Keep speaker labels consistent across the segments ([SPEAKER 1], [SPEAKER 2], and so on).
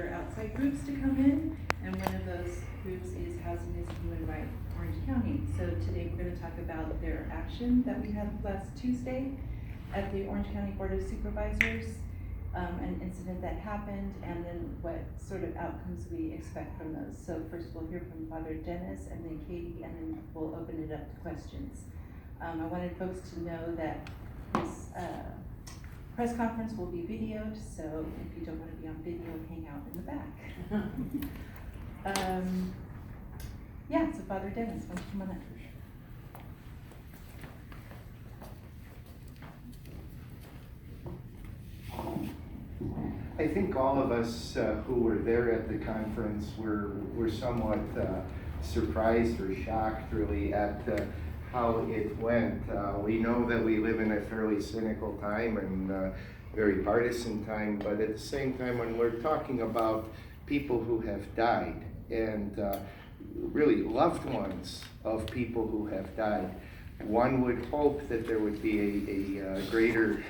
[SPEAKER 1] other outside groups to come in, and one of those groups is Housing is a Human Right, Orange County. So today we're going to talk about their action that we had last Tuesday at the Orange County Board of Supervisors, an incident that happened, and then what sort of outcomes we expect from those. So first we'll hear from Father Dennis, and then Katie, and then we'll open it up to questions. I wanted folks to know that this press conference will be videoed, so if you don't want to be on video, hang out in the back. Yeah, so Father Dennis, why don't you come on up?
[SPEAKER 2] I think all of us who were there at the conference were somewhat surprised or shocked really at how it went. We know that we live in a fairly cynical time and very partisan time, but at the same time when we're talking about people who have died and really loved ones of people who have died, one would hope that there would be a greater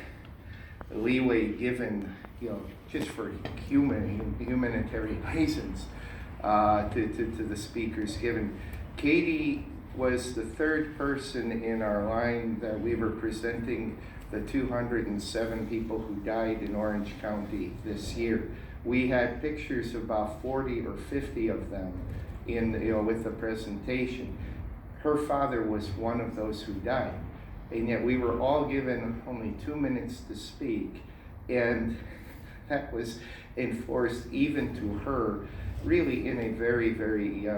[SPEAKER 2] leeway given, just for humanitarian reasons to the speakers given. Katie was the third person in our line that we were presenting the 207 people who died in Orange County this year. We had pictures of about 40 or 50 of them with the presentation. Her father was one of those who died, and yet we were all given only 2 minutes to speak, and that was enforced even to her really in a very, very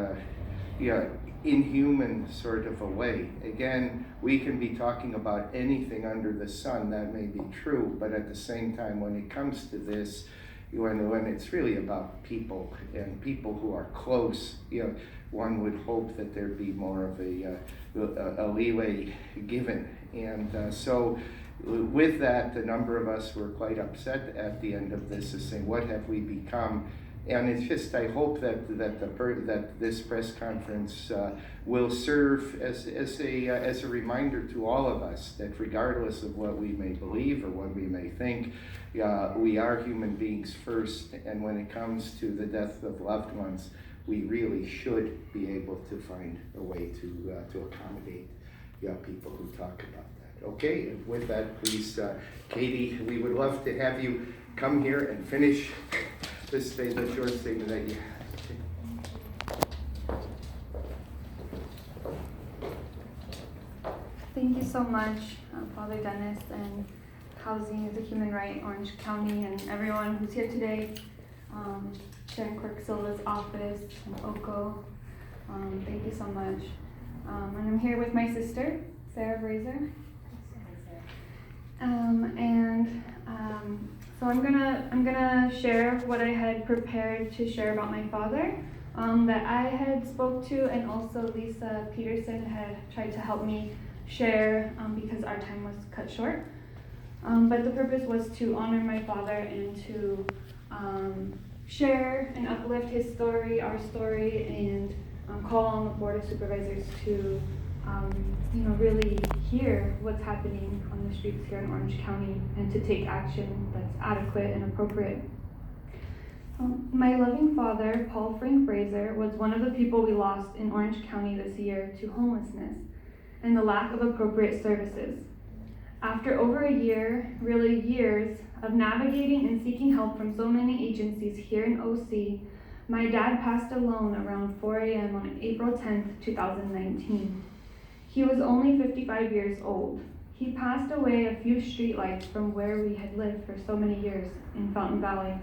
[SPEAKER 2] inhuman sort of a way. Again, we can be talking about anything under the sun, that may be true, but at the same time when it comes to this, when it's really about people and people who are close, one would hope that there'd be more of a leeway given. And so with that, a number of us were quite upset at the end of this to say, what have we become? And it's just, I hope that this press conference will serve as a reminder to all of us that regardless of what we may believe or what we may think, we are human beings first, and when it comes to the death of loved ones, we really should be able to find a way to accommodate people who talk about that. Okay, and with that, please, Katie, we would love to have you come here and finish this statement, short statement that you had.
[SPEAKER 3] Thank you so much, Father Dennis, and Housing is a Human Right, Orange County, and everyone who's here today, Sharon Quirk-Silva's office, and OCO. Thank you so much. And I'm here with my sister, Paul Brazer. So I'm gonna share what I had prepared to share about my father, that I had spoke to, and also Lisa Peterson had tried to help me share because our time was cut short. But the purpose was to honor my father and to share and uplift his story, our story, and call on the Board of Supervisors to really hear what's happening on the streets here in Orange County and to take action that's adequate and appropriate. My loving father, Paul Frank Brazer, was one of the people we lost in Orange County this year to homelessness and the lack of appropriate services. After over a year, really years, of navigating and seeking help from so many agencies here in OC, my dad passed alone around 4 a.m. on April 10th, 2019. He was only 55 years old. He passed away a few streetlights from where we had lived for so many years in Fountain Valley.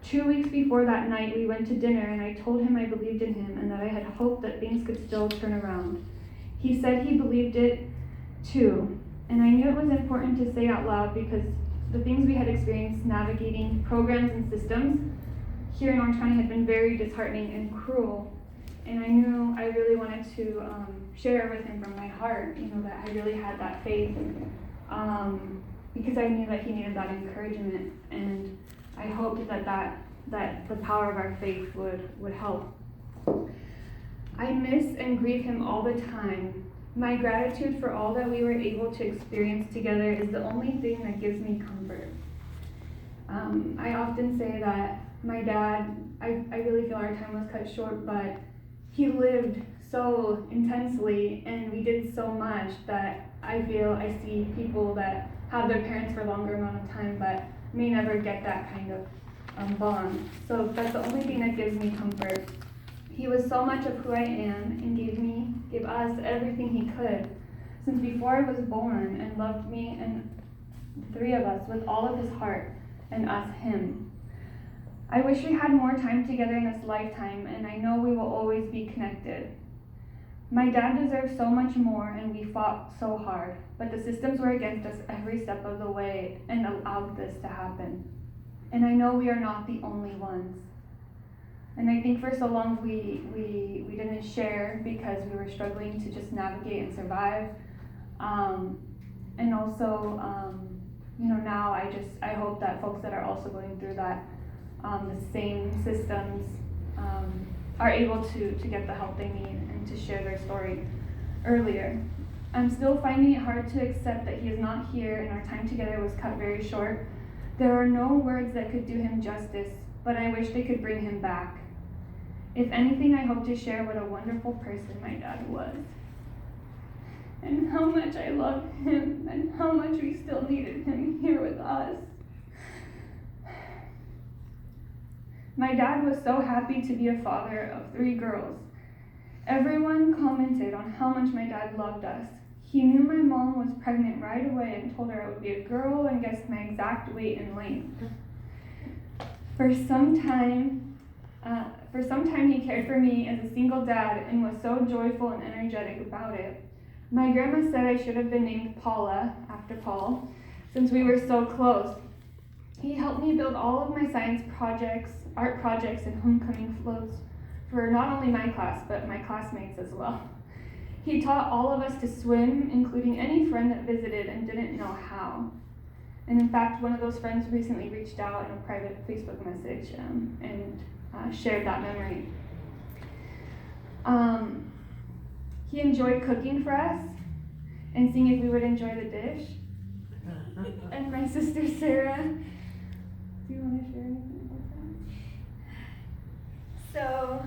[SPEAKER 3] 2 weeks before that night, we went to dinner and I told him I believed in him and that I had hoped that things could still turn around. He said he believed it too, and I knew it was important to say out loud because the things we had experienced navigating programs and systems here in Orange County had been very disheartening and cruel. And I knew I really wanted to share with him from my heart, that I really had that faith, because I knew that he needed that encouragement, and I hoped that the power of our faith would help. I miss and grieve him all the time. My gratitude for all that we were able to experience together is the only thing that gives me comfort. I often say that my dad, I really feel our time was cut short, but he lived so intensely and we did so much that I feel I see people that have their parents for a longer amount of time but may never get that kind of bond. So that's the only thing that gives me comfort. He was so much of who I am and gave us everything he could since before I was born, and loved me and the three of us with all of his heart, and us him. I wish we had more time together in this lifetime, and I know we will always be connected. My dad deserves so much more, and we fought so hard, but the systems were against us every step of the way and allowed this to happen. And I know we are not the only ones. And I think for so long we didn't share because we were struggling to just navigate and survive. And also, now I hope that folks that are also going through that, the same systems, are able to get the help they need and to share their story earlier. I'm still finding it hard to accept that he is not here and our time together was cut very short. There are no words that could do him justice, but I wish they could bring him back. If anything, I hope to share what a wonderful person my dad was, and how much I love him, and how much we still needed him here with us. My dad was so happy to be a father of 3 girls. Everyone commented on how much my dad loved us. He knew my mom was pregnant right away and told her I would be a girl and guessed my exact weight and length. For some time he cared for me as a single dad and was so joyful and energetic about it. My grandma said I should have been named Paula, after Paul, since we were so close. He helped me build all of my science projects, art projects, and homecoming floats for not only my class, but my classmates as well. He taught all of us to swim, including any friend that visited and didn't know how. And in fact, one of those friends recently reached out in a private Facebook message and shared that memory. He enjoyed cooking for us and seeing if we would enjoy the dish. And my sister Sarah, do you want to share anything about that?
[SPEAKER 4] So,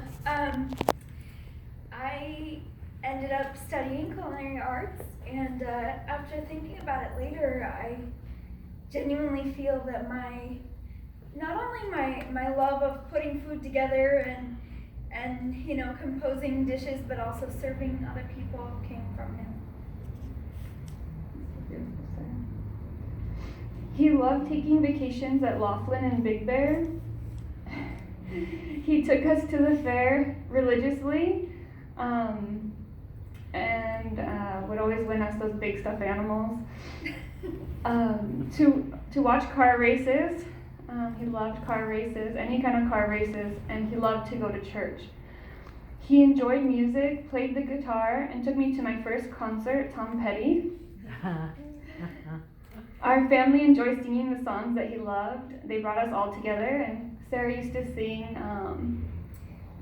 [SPEAKER 4] I ended up studying culinary arts, and after thinking about it later, I genuinely feel that not only my love of putting food together and composing dishes, but also serving other people came from him.
[SPEAKER 3] He loved taking vacations at Laughlin and Big Bear. He took us to the fair religiously, and would always win us those big stuffed animals. To watch car races. He loved car races, any kind of car races, and he loved to go to church. He enjoyed music, played the guitar, and took me to my first concert, Tom Petty. Our family enjoyed singing the songs that he loved. They brought us all together, and Sarah used to sing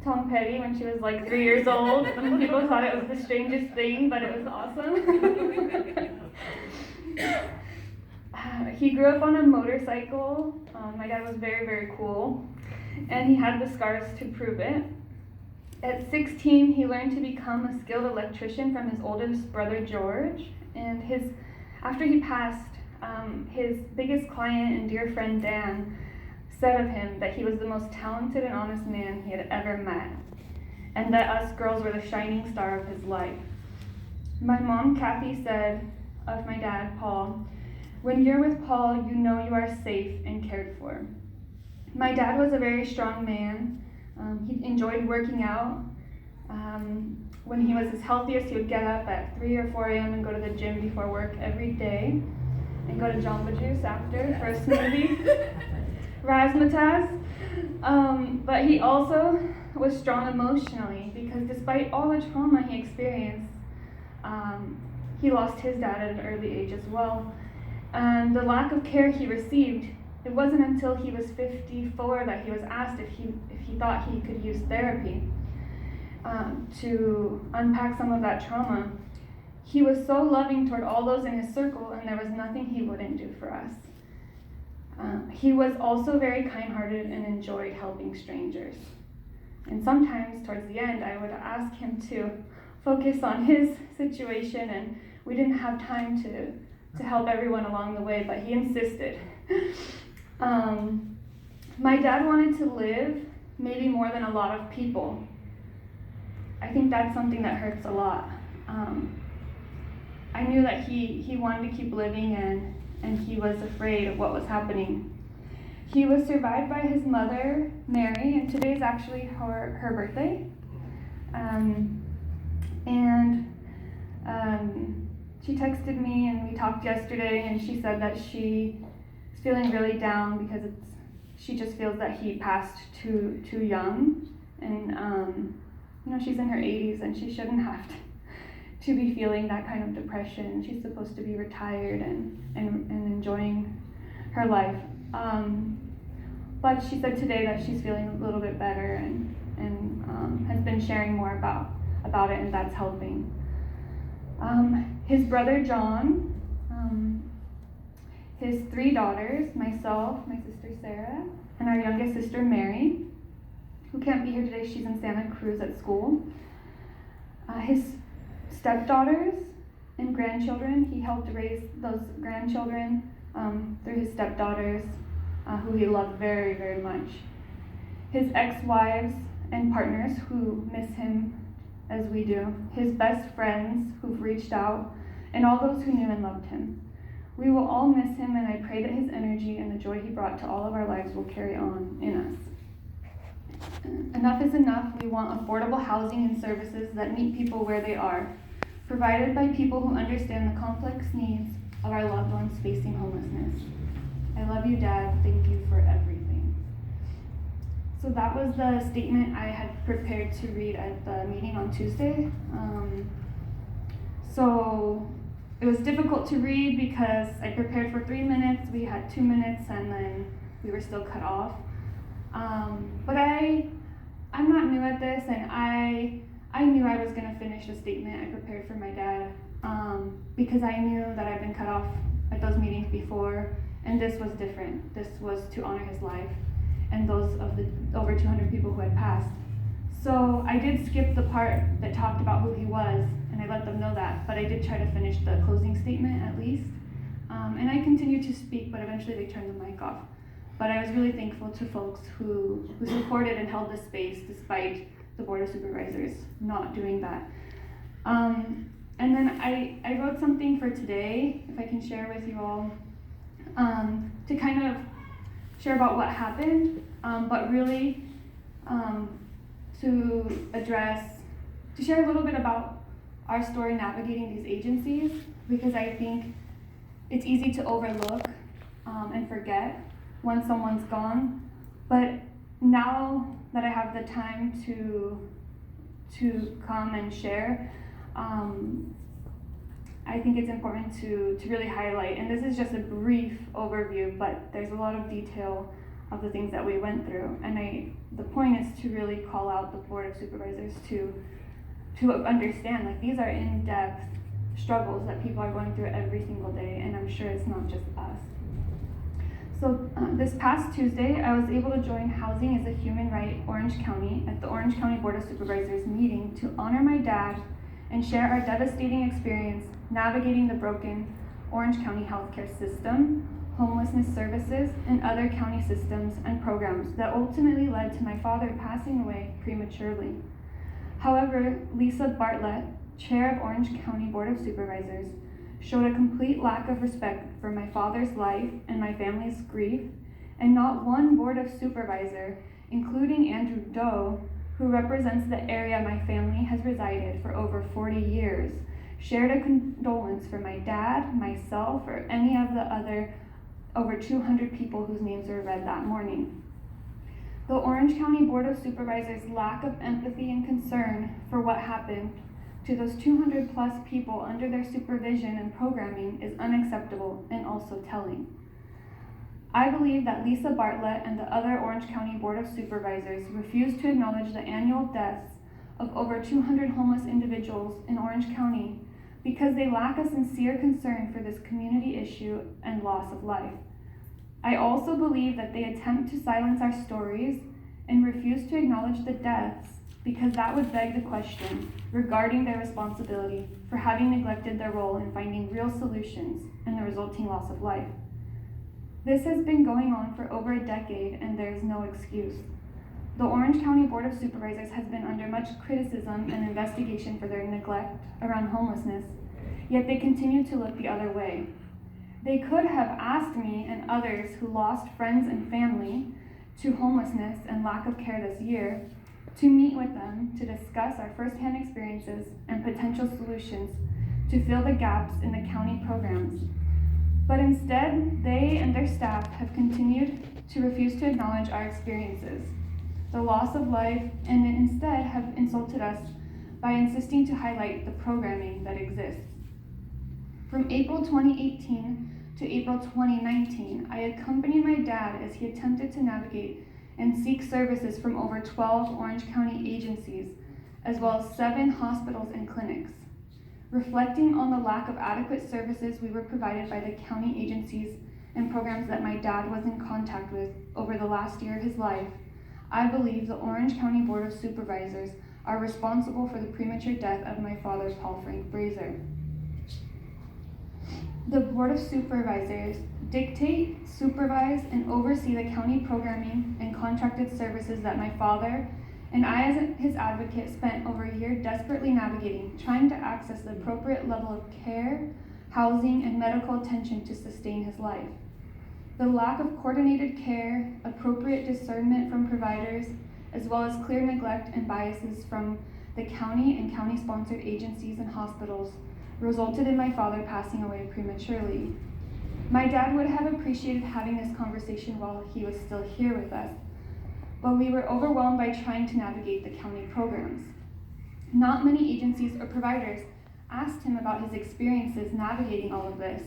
[SPEAKER 3] Tom Petty when she was like 3 years old. People thought it was the strangest thing, but it was awesome. He grew up on a motorcycle. My dad was very, very cool, and he had the scars to prove it. At 16, he learned to become a skilled electrician from his oldest brother, George, and after he passed, his biggest client and dear friend, Dan, said of him that he was the most talented and honest man he had ever met, and that us girls were the shining star of his life. My mom, Kathy, said of my dad, Paul, "When you're with Paul, you know you are safe and cared for." My dad was a very strong man. He enjoyed working out. When he was his healthiest, he would get up at 3 or 4 a.m. and go to the gym before work every day, and go to Jamba Juice after for a smoothie, razzmatazz. But he also was strong emotionally because despite all the trauma he experienced, he lost his dad at an early age as well. And the lack of care he received, it wasn't until he was 54 that he was asked if he thought he could use therapy to unpack some of that trauma. He was so loving toward all those in his circle, and there was nothing he wouldn't do for us. He was also very kind-hearted and enjoyed helping strangers. And sometimes towards the end, I would ask him to focus on his situation, and we didn't have time to help everyone along the way, but he insisted. My dad wanted to live maybe more than a lot of people. I think that's something that hurts a lot. I knew that he wanted to keep living, and he was afraid of what was happening. He was survived by his mother, Mary, and today's actually her birthday. She texted me, and we talked yesterday, and she said that she is feeling really down because she just feels that he passed too young, and she's in her 80s, and she shouldn't have to be feeling that kind of depression. She's supposed to be retired and enjoying her life. But she said today that she's feeling a little bit better and has been sharing more about it, and that's helping. His brother John, his 3 daughters, myself, my sister Sarah, and our youngest sister Mary, who can't be here today, she's in Santa Cruz at school. His stepdaughters and grandchildren, he helped raise those grandchildren through his stepdaughters, who he loved very, very much. His ex-wives and partners who miss him as we do. His best friends who've reached out, and all those who knew and loved him. We will all miss him, and I pray that his energy and the joy he brought to all of our lives will carry on in us. Enough is enough. We want affordable housing and services that meet people where they are, provided by people who understand the complex needs of our loved ones facing homelessness. I love you, Dad. Thank you for everything. So that was the statement I had prepared to read at the meeting on Tuesday. So it was difficult to read because I prepared for 3 minutes, we had 2 minutes, and then we were still cut off. But I'm not new at this, and I knew I was gonna finish the statement I prepared for my dad, because I knew that I'd been cut off at those meetings before, and this was different. This was to honor his life and those of the over 200 people who had passed. So I did skip the part that talked about who he was, and I let them know that, but I did try to finish the closing statement at least. And I continued to speak, but eventually they turned the mic off. But I was really thankful to folks who supported and held the space despite the Board of Supervisors not doing that. And then I wrote something for today, if I can share with you all, to kind of share about what happened, but really to share a little bit about our story navigating these agencies, because I think it's easy to overlook and forget when someone's gone. But now that I have the time to come and share, I think it's important to really highlight, and this is just a brief overview, but there's a lot of detail of the things that we went through, and the point is to really call out the Board of Supervisors to understand, like, these are in-depth struggles that people are going through every single day, and I'm sure it's not just us. So this past Tuesday, I was able to join Housing as a Human Right Orange County at the Orange County Board of Supervisors meeting to honor my dad and share our devastating experience navigating the broken Orange County healthcare system, homelessness services, and other county systems and programs that ultimately led to my father passing away prematurely. However, Lisa Bartlett, chair of Orange County Board of Supervisors, showed a complete lack of respect for my father's life and my family's grief, and not one Board of Supervisor, including Andrew Doe, who represents the area my family has resided for over 40 years, shared a condolence for my dad, myself, or any of the other over 200 people whose names were read that morning. The Orange County Board of Supervisors' lack of empathy and concern for what happened to those 200 plus people under their supervision and programming is unacceptable and also telling. I believe that Lisa Bartlett and the other Orange County Board of Supervisors refuse to acknowledge the annual deaths of over 200 homeless individuals in Orange County because they lack a sincere concern for this community issue and loss of life. I also believe that they attempt to silence our stories and refuse to acknowledge the deaths because that would beg the question regarding their responsibility for having neglected their role in finding real solutions and the resulting loss of life. This has been going on for over a decade and there is no excuse. The Orange County Board of Supervisors has been under much criticism and investigation for their neglect around homelessness, yet they continue to look the other way. They could have asked me and others who lost friends and family to homelessness and lack of care this year to meet with them to discuss our firsthand experiences and potential solutions to fill the gaps in the county programs. But instead, they and their staff have continued to refuse to acknowledge our experiences, the loss of life, and instead have insulted us by insisting to highlight the programming that exists. From April 2018 to April 2019, I accompanied my dad as he attempted to navigate and seek services from over 12 Orange County agencies, as well as 7 hospitals and clinics. Reflecting on the lack of adequate services we were provided by the county agencies and programs that my dad was in contact with over the last year of his life, I believe the Orange County Board of Supervisors are responsible for the premature death of my father, Paul Brazer. The Board of Supervisors dictate, supervise, and oversee the county programming and contracted services that my father and I, as his advocate, spent over a year desperately navigating, trying to access the appropriate level of care, housing, and medical attention to sustain his life. The lack of coordinated care, appropriate discernment from providers, as well as clear neglect and biases from the county and county-sponsored agencies and hospitals resulted in my father passing away prematurely. My dad would have appreciated having this conversation while he was still here with us, but we were overwhelmed by trying to navigate the county programs. Not many agencies or providers asked him about his experiences navigating all of this,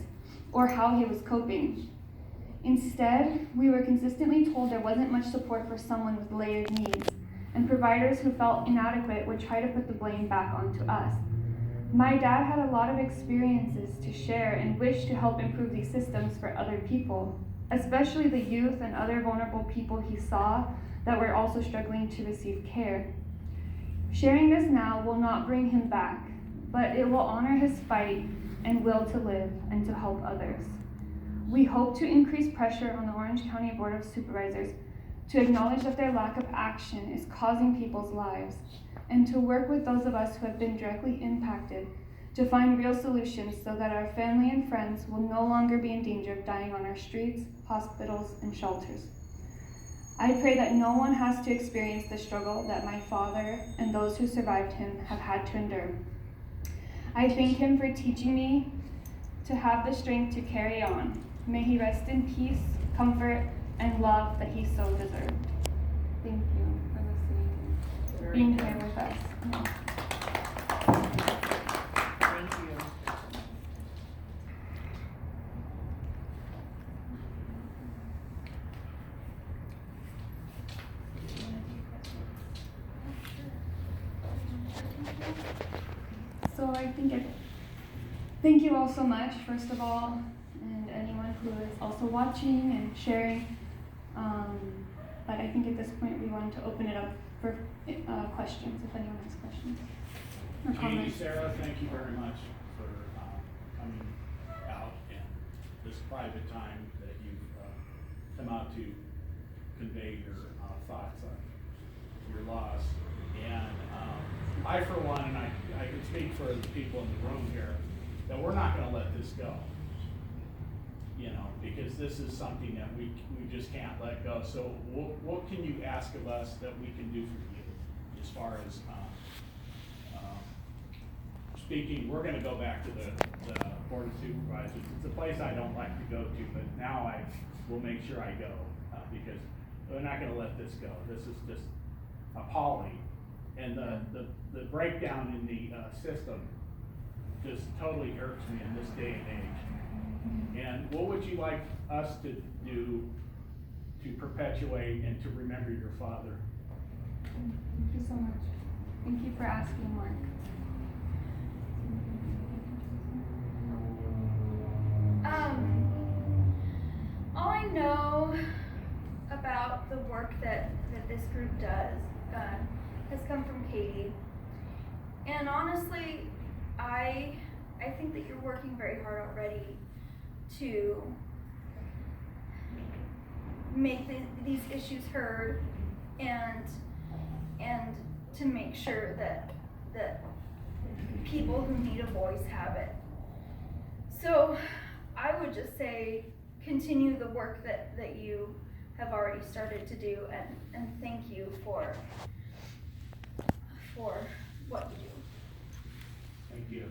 [SPEAKER 3] or how he was coping. Instead, we were consistently told there wasn't much support for someone with layered needs, and providers who felt inadequate would try to put the blame back onto us. My dad had a lot of experiences to share and wished to help improve these systems for other people, especially the youth and other vulnerable people he saw that were also struggling to receive care. Sharing this now will not bring him back, but it will honor his fight and will to live and to help others. We hope to increase pressure on the Orange County Board of Supervisors to acknowledge that their lack of action is causing people's lives, and to work with those of us who have been directly impacted to find real solutions so that our family and friends will no longer be in danger of dying on our streets, hospitals, and shelters. I pray that no one has to experience the struggle that my father and those who survived him have had to endure. I thank him for teaching me to have the strength to carry on. May he rest in peace, comfort, and love that he so deserved. Thank you for listening, being here with us.
[SPEAKER 1] Thank you.
[SPEAKER 3] So thank you all so much, first of all, and anyone who is also watching and sharing. But I think at this point we wanted to open it up for questions, if anyone has questions or comments.
[SPEAKER 5] Sarah, thank you very much for coming out in this private time that you've come out to convey your thoughts on your loss. And I, for one, and I can speak for the people in the room here, that we're not going to let this go. You know, because this is something that we just can't let go. So what can you ask of us that we can do for you as far as speaking? We're going to go back to the Board of Supervisors. It's a place I don't like to go to, but now I will make sure I go because we're not going to let this go. This is just appalling. And the breakdown in the system just totally irks me in this day and age. And what would you like us to do to perpetuate and to remember your father?
[SPEAKER 3] Thank you so much. Thank you for asking, Mark.
[SPEAKER 4] all I know about the work that this group does has come from Katie. And honestly, I think that you're working very hard already to make these issues heard and to make sure that people who need a voice have it. So I would just say continue the work that you have already started to do, and thank you for what you do.
[SPEAKER 5] Thank you.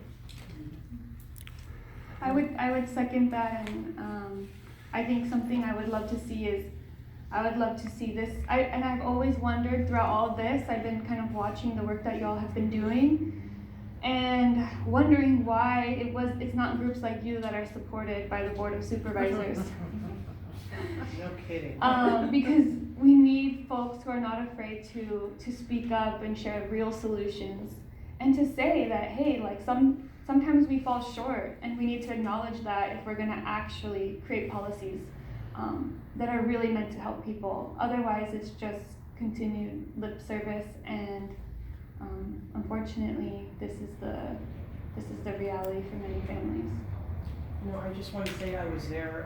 [SPEAKER 3] I would second that, and I think something I would love to see is, I would love to see this, and I've always wondered throughout all of this, I've been kind of watching the work that y'all have been doing, and wondering why it's not groups like you that are supported by the Board of Supervisors.
[SPEAKER 6] No kidding.
[SPEAKER 3] Because we need folks who are not afraid to speak up and share real solutions, and to say that, hey, like sometimes we fall short, and we need to acknowledge that if we're gonna actually create policies that are really meant to help people. Otherwise, it's just continued lip service, and unfortunately, this is the reality for many families.
[SPEAKER 6] No, I just want to say I was there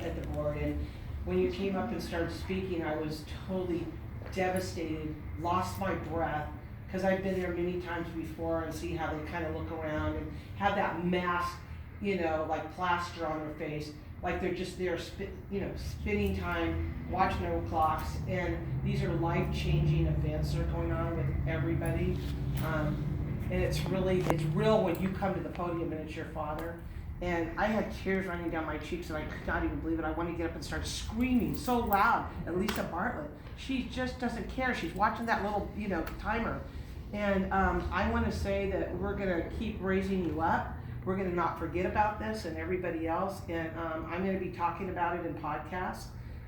[SPEAKER 6] at the board, and when you came up and started speaking, I was totally devastated, lost my breath, because I've been there many times before and see how they kind of look around and have that mask, like plaster on their face, like they're just there, spending time, watching their clocks, and these are life-changing events that are going on with everybody, and it's real when you come to the podium and it's your father. And I had tears running down my cheeks, and I could not even believe it. I wanted to get up and start screaming so loud at Lisa Bartlett. She just doesn't care. She's watching that little, timer. And I want to say that we're going to keep raising you up. We're going to not forget about this and everybody else. And I'm going to be talking about it in podcasts,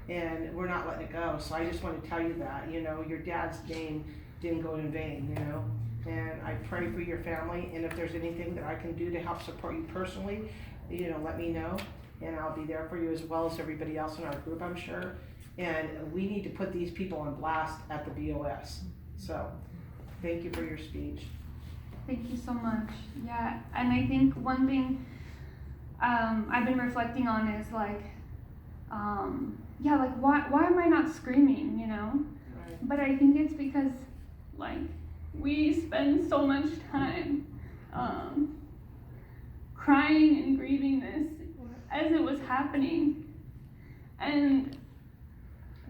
[SPEAKER 6] and we're not letting it go. So I just want to tell you that, your dad's name didn't go in vain, And I pray for your family, and if there's anything that I can do to help support you personally, let me know, and I'll be there for you as well as everybody else in our group, I'm sure. And we need to put these people on blast at the BOS. So, thank you for your speech.
[SPEAKER 3] Thank you so much. Yeah, and I think one thing I've been reflecting on is like why am I not screaming,
[SPEAKER 6] Right.
[SPEAKER 3] But I think it's because we spend so much time crying and grieving this as it was happening, and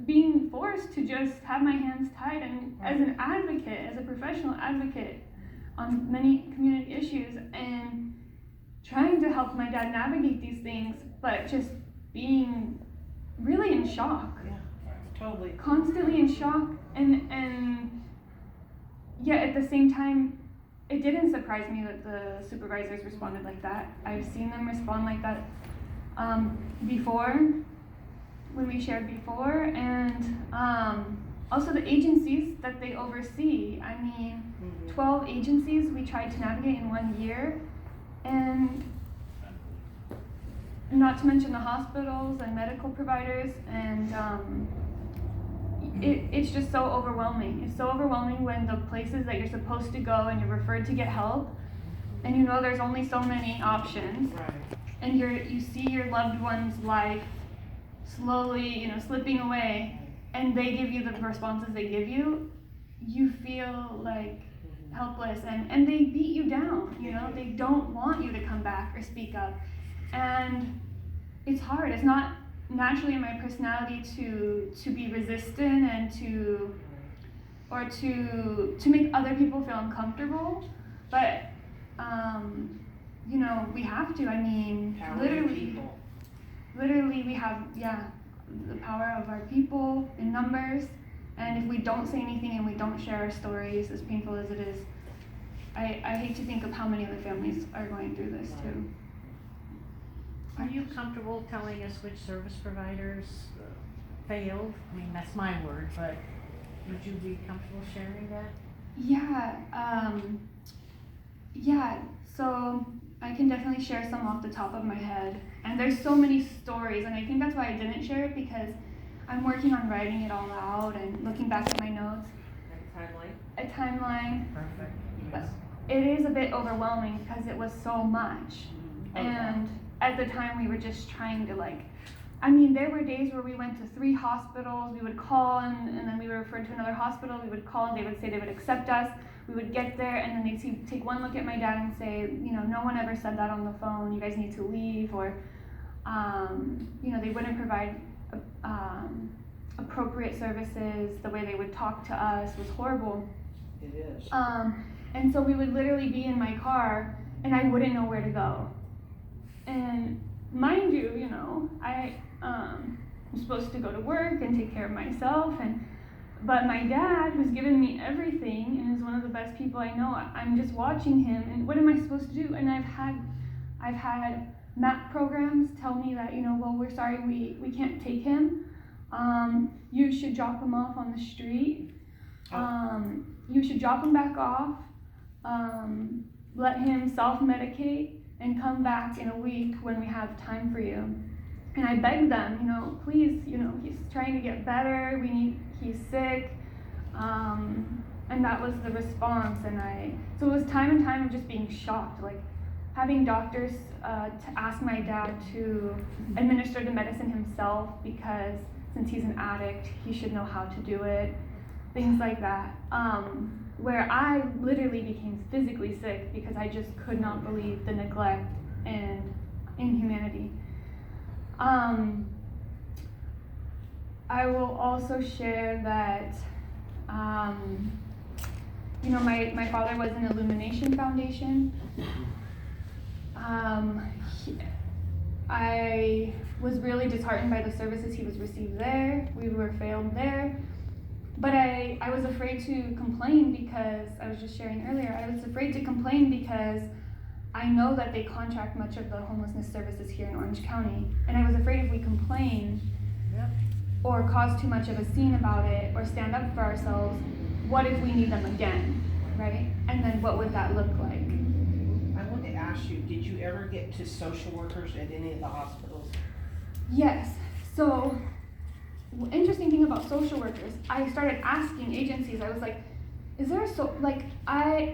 [SPEAKER 3] being forced to just have my hands tied, and as an advocate, as a professional advocate on many community issues, and trying to help my dad navigate these things, but just being really in shock.
[SPEAKER 6] Yeah, totally.
[SPEAKER 3] Constantly in shock, and yet at the same time, it didn't surprise me that the supervisors responded like that. I've seen them respond like that before, when we shared before, and also the agencies that they oversee. I mean, 12 agencies we tried to navigate in 1 year, and not to mention the hospitals and medical providers, and it's just so overwhelming. It's so overwhelming when the places that you're supposed to go and you're referred to get help, and there's only so many options,
[SPEAKER 6] Right.
[SPEAKER 3] and you see your loved one's life slowly, slipping away, and they give you the responses they give you, you feel like helpless, and they beat you down, they don't want you to come back or speak up, and it's hard. It's not naturally in my personality to be resistant and to make other people feel uncomfortable, but we have to. I mean,
[SPEAKER 6] Power of people.
[SPEAKER 3] literally we have the power of our people in numbers, and if we don't say anything and we don't share our stories, as painful as it is, I hate to think of how many other families are going through this too.
[SPEAKER 7] Are you comfortable telling us which service providers failed? I mean, that's my word, but would you be comfortable sharing that?
[SPEAKER 3] So I can definitely share some off the top of my head. And there's so many stories, and I think that's why I didn't share it, because I'm working on writing it all out and looking back at my notes.
[SPEAKER 8] Like a timeline?
[SPEAKER 3] A timeline.
[SPEAKER 8] Perfect.
[SPEAKER 3] But it is a bit overwhelming because it was so much.
[SPEAKER 6] Okay.
[SPEAKER 3] And at the time we were just trying to I mean, there were days where we went to 3 hospitals, we would call and then we were referred to another hospital, we would call and they would say they would accept us. We would get there and then they'd take one look at my dad and say, you know, no one ever said that on the phone, you guys need to leave, or, you know, they wouldn't provide appropriate services. The way they would talk to us was horrible.
[SPEAKER 6] It is.
[SPEAKER 3] And so we would literally be in my car and I wouldn't know where to go. And mind you, you know, I'm supposed to go to work and take care of myself, but my dad, who's given me everything and is one of the best people I know, I'm just watching him, and what am I supposed to do? And I've had MAP programs tell me that, you know, well, we're sorry, we can't take him. You should drop him off on the street. You should drop him back off, let him self-medicate, and come back in a week when we have time for you. And I begged them, you know, please, you know, he's trying to get better, he's sick, and that was the response. So it was time and time of just being shocked, like having doctors to ask my dad to administer the medicine himself, because since he's an addict, he should know how to do it, things like that. Where I literally became physically sick because I just could not believe the neglect and inhumanity. I will also share that, you know, my father was in Illumination Foundation. I was really disheartened by the services he was received there. We were failed there. But I was afraid to complain because, I was just sharing earlier, I was afraid to complain because I know that they contract much of the homelessness services here in Orange County. And I was afraid if we complain or cause too much of a scene about it or stand up for ourselves, what if we need them again, right? And then what would that look like?
[SPEAKER 6] I want to ask you, did you ever get to social workers at any of the hospitals?
[SPEAKER 3] Yes. So, interesting thing about social workers, I started asking agencies, I was like, is there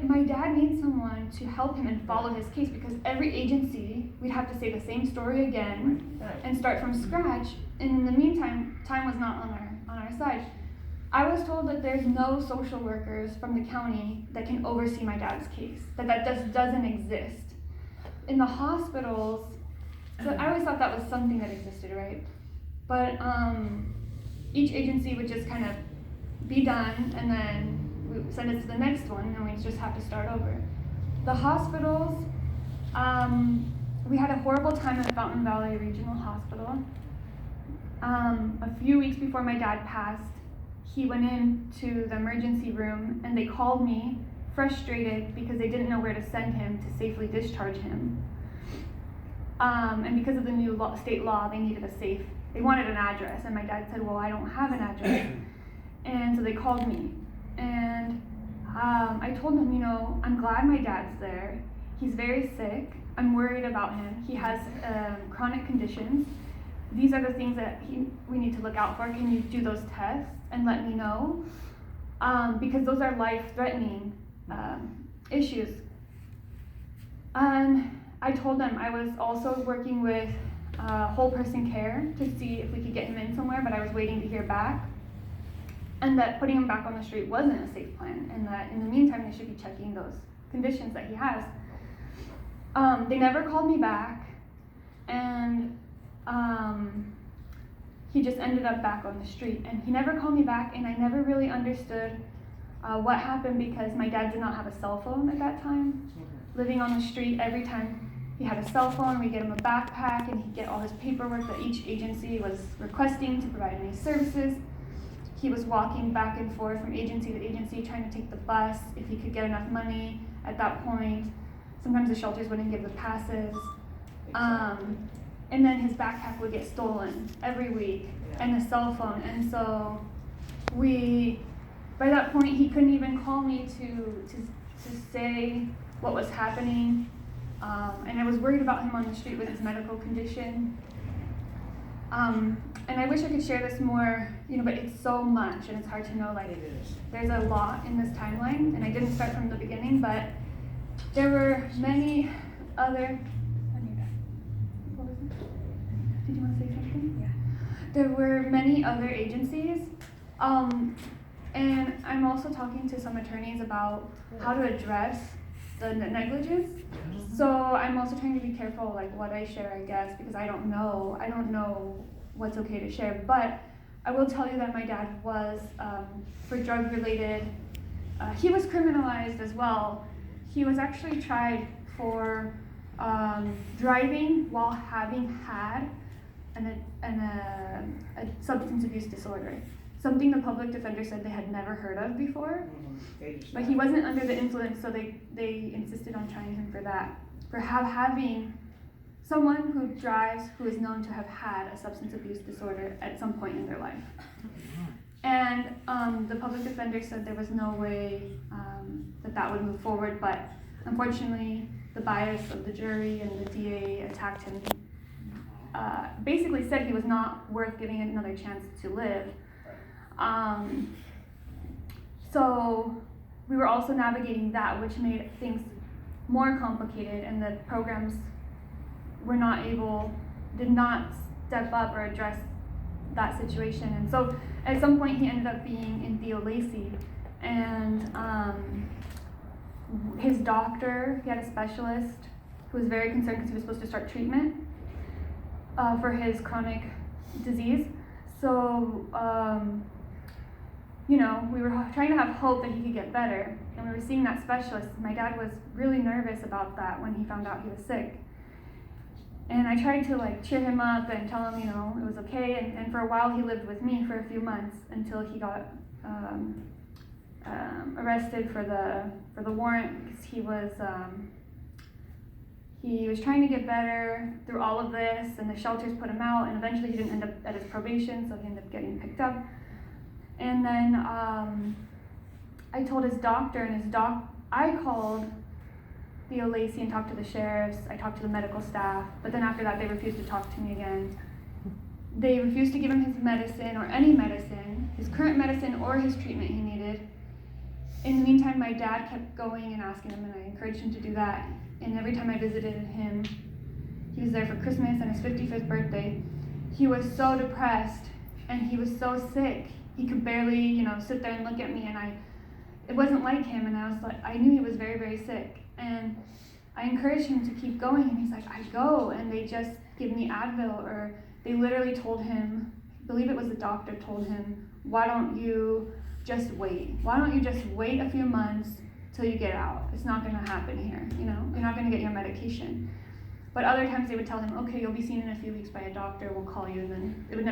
[SPEAKER 3] my dad needs someone to help him and follow his case, because every agency, we'd have to say the same story again and start from scratch. And in the meantime, time was not on our side. I was told that there's no social workers from the county that can oversee my dad's case, that just doesn't exist. In the hospitals, so I always thought that was something that existed, right? But each agency would just kind of be done and then we would send us to the next one and we'd just have to start over. The hospitals, we had a horrible time at Fountain Valley Regional Hospital. A few weeks before my dad passed, he went into the emergency room and they called me frustrated because they didn't know where to send him to safely discharge him. And because of the new state law, they wanted an address, and my dad said, well, I don't have an address. And so they called me, and I told them, you know, I'm glad my dad's there. He's very sick. I'm worried about him. He has chronic conditions. These are the things that we need to look out for. Can you do those tests and let me know? Because those are life-threatening issues. And I told them I was also working with whole person care to see if we could get him in somewhere, but I was waiting to hear back. And that putting him back on the street wasn't a safe plan, and that in the meantime they should be checking those conditions that he has. They never called me back, and he just ended up back on the street. And he never called me back, and I never really understood what happened, because my dad did not have a cell phone at that time. Living on the street, every time he had a cell phone, we'd get him a backpack, and he'd get all his paperwork that each agency was requesting to provide any services. He was walking back and forth from agency to agency, trying to take the bus if he could get enough money at that point. Sometimes the shelters wouldn't give the passes. And then his backpack would get stolen every week, and the cell phone. And so by that point, he couldn't even call me to say what was happening. And I was worried about him on the street with his medical condition. And I wish I could share this more, but it's so much and it's hard to know,
[SPEAKER 6] It is.
[SPEAKER 3] there's a lot in this timeline, and I didn't start from the beginning, but there were many other, what was it? Did you want to say something?
[SPEAKER 4] Yeah.
[SPEAKER 3] There were many other agencies, and I'm also talking to some attorneys about how to address the negligence. So I'm also trying to be careful, what I share, I guess, because I don't know what's okay to share. But I will tell you that my dad was, for drug-related, he was criminalized as well. He was actually tried for driving while having had a substance abuse disorder. Something the public defender said they had never heard of before. But he wasn't under the influence, so they insisted on trying him for that. For having someone who drives who is known to have had a substance abuse disorder at some point in their life. And the public defender said there was no way that would move forward, but unfortunately the bias of the jury and the DA attacked him. Basically said he was not worth giving another chance to live. So we were also navigating that, which made things more complicated, and the programs did not step up or address that situation. And so at some point he ended up being in Theo Lacey, and his doctor, he had a specialist who was very concerned because he was supposed to start treatment for his chronic disease. So we were trying to have hope that he could get better, and we were seeing that specialist. My dad was really nervous about that when he found out he was sick. And I tried to cheer him up and tell him, it was okay. And for a while he lived with me for a few months until he got arrested for the warrant, because he was trying to get better through all of this, and the shelters put him out, and eventually he didn't end up at his probation, so he ended up getting picked up. And then I told his doctor, and I called Theo Lacey and talked to the sheriffs, I talked to the medical staff, but then after that they refused to talk to me again. They refused to give him his medicine or any medicine, his current medicine or his treatment he needed. In the meantime, my dad kept going and asking him, and I encouraged him to do that. And every time I visited him, he was there for Christmas and his 55th birthday. He was so depressed and he was so sick. He could barely, sit there and look at me, and it wasn't like him, and I knew he was very, very sick. And I encouraged him to keep going, and he's like, I go, and they just give me Advil, or they literally told him, I believe it was the doctor told him, why don't you just wait? Why don't you just wait a few months till you get out? It's not gonna happen here, you're not gonna get your medication. But other times they would tell him, okay, you'll be seen in a few weeks by a doctor, we'll call you, and then it would never